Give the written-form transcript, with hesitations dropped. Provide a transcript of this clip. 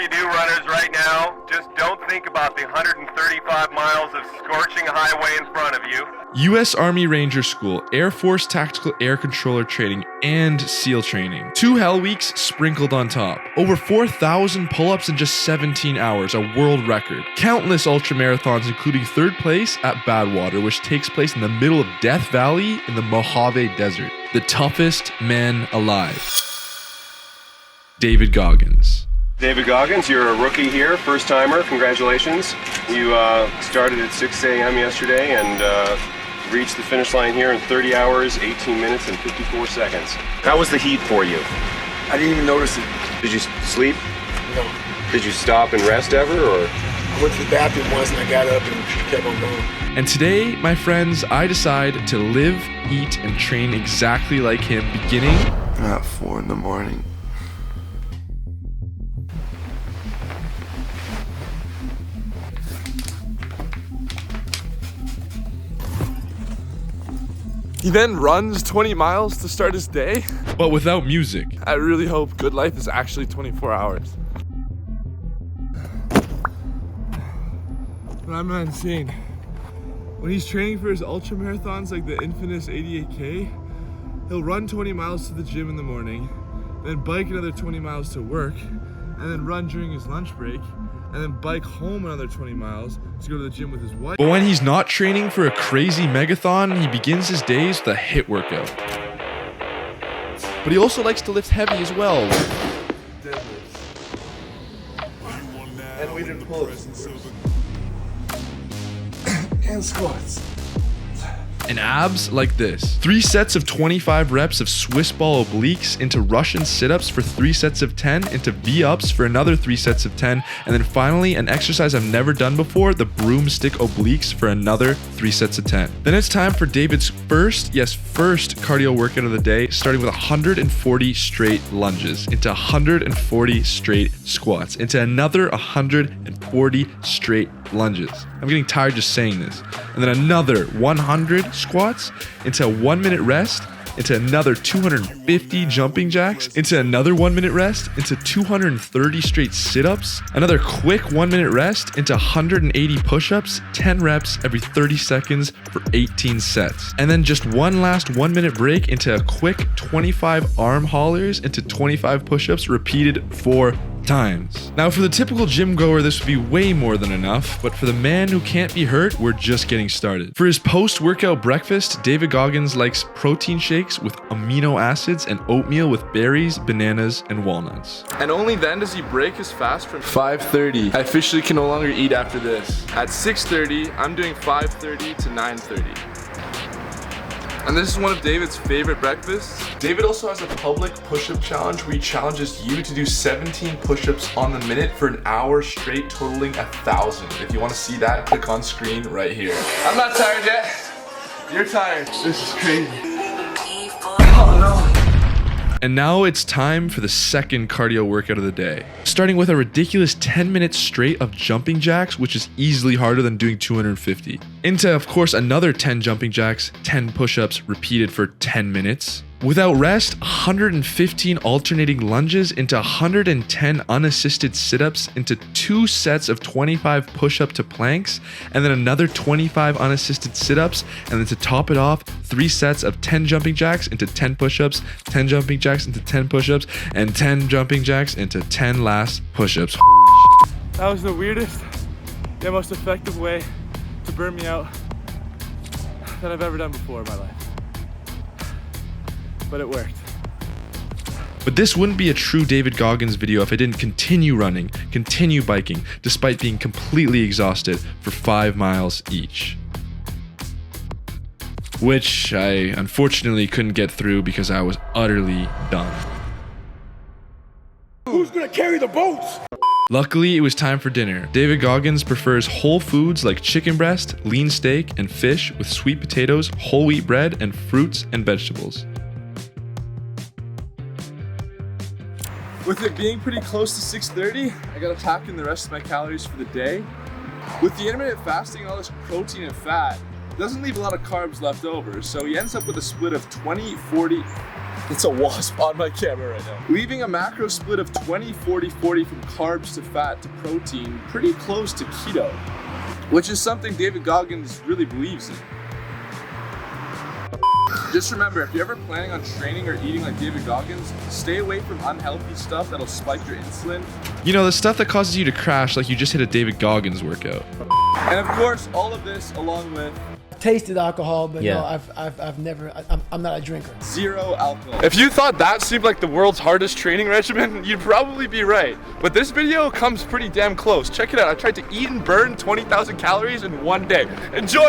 you do, runners, right now, just don't think about the 135 miles of scorching highway in front of you. U.S. Army Ranger School, Air Force Tactical Air Controller Training, and SEAL Training. 2 Hell Weeks sprinkled on top. Over 4,000 pull-ups in just 17 hours, a world record. Countless ultramarathons, including 3rd place at Badwater, which takes place in the middle of Death Valley in the Mojave Desert. The toughest man alive. David Goggins. David Goggins, you're a rookie here, first timer, congratulations. You started at 6 a.m. yesterday and reached the finish line here in 30 hours, 18 minutes, and 54 seconds. How was the heat for you? I didn't even notice it. Did you sleep? No. Did you stop and rest ever, or? I went to the bathroom once and I got up and kept on going. And today, my friends, I decide to live, eat, and train exactly like him, beginning at 4 in the morning. He then runs 20 miles to start his day. but without music. I really hope good life is actually 24 hours. But I'm not insane. When he's training for his ultra marathons like the infamous 88K, he'll run 20 miles to the gym in the morning, then bike another 20 miles to work, and then run during his lunch break, and then bike home another 20 miles to go to the gym with his wife. But when he's not training for a crazy megathon, he begins his days with a HIIT workout. But he also likes to lift heavy as well. Deadlifts. And weighted pulls. And squats. And abs like this. 3 sets of 25 reps of Swiss ball obliques into Russian sit-ups for 3 sets of 10, into V-ups for another 3 sets of 10, and then finally an exercise I've never done before, the broomstick obliques for another 3 sets of 10. Then it's time for David's first cardio workout of the day, starting with 140 straight lunges, into 140 straight squats, into another 140 straight lunges. I'm getting tired just saying this. And then another 100 squats, into a 1 minute rest, into another 250 jumping jacks, into another 1 minute rest, into 230 straight sit-ups, another quick 1 minute rest, into 180 push-ups, 10 reps every 30 seconds for 18 sets. And then just one last 1 minute break into a quick 25 arm haulers into 25 push-ups repeated 4 times. Now for the typical gym goer, this would be way more than enough, but for the man who can't be hurt, we're just getting started. For his post-workout breakfast, David Goggins likes protein shakes with amino acids and oatmeal with berries, bananas, and walnuts. And only then does he break his fast from 5:30. I officially can no longer eat after this. At 6:30, I'm doing 5:30 to 9:30. And this is one of David's favorite breakfasts. David also has a public push-up challenge where he challenges you to do 17 push-ups on the minute for an hour straight, totaling 1,000. If you want to see that, click on screen right here. I'm not tired yet. You're tired. This is crazy. Oh no. And now it's time for the second cardio workout of the day. Starting with a ridiculous 10 minutes straight of jumping jacks, which is easily harder than doing 250. Into, of course, another 10 jumping jacks, 10 push-ups repeated for 10 minutes. Without rest, 115 alternating lunges into 110 unassisted sit-ups into 2 sets of 25 push-up to planks, and then another 25 unassisted sit-ups, and then to top it off, 3 sets of 10 jumping jacks into 10 push-ups, 10 jumping jacks into 10 push-ups, and 10 jumping jacks into 10 last push-ups. Holy shit. That was the weirdest yet most effective way to burn me out that I've ever done before in my life. But it worked. But this wouldn't be a true David Goggins video if I didn't continue running, continue biking, despite being completely exhausted for 5 miles each. Which I unfortunately couldn't get through because I was utterly done. Who's gonna carry the boats? Luckily, it was time for dinner. David Goggins prefers whole foods like chicken breast, lean steak, and fish with sweet potatoes, whole wheat bread, and fruits and vegetables. With it being pretty close to 6:30, I gotta pack in the rest of my calories for the day. With the intermittent fasting and all this protein and fat, it doesn't leave a lot of carbs left over, so he ends up with a split of 20, 40, It's a wasp. on my camera right now. Leaving a macro split of 20-40-40 from carbs to fat to protein, pretty close to keto, which is something David Goggins really believes in. Just remember, if you're ever planning on training or eating like David Goggins, stay away from unhealthy stuff that'll spike your insulin. You know, the stuff that causes you to crash like you just hit a David Goggins workout. And of course, all of this along with Tasted alcohol, but Yeah. no, I've never. I'm not a drinker. 0 alcohol. If you thought that seemed like the world's hardest training regimen, you'd probably be right. But this video comes pretty damn close. Check it out. I tried to eat and burn 20,000 calories in one day. Enjoy.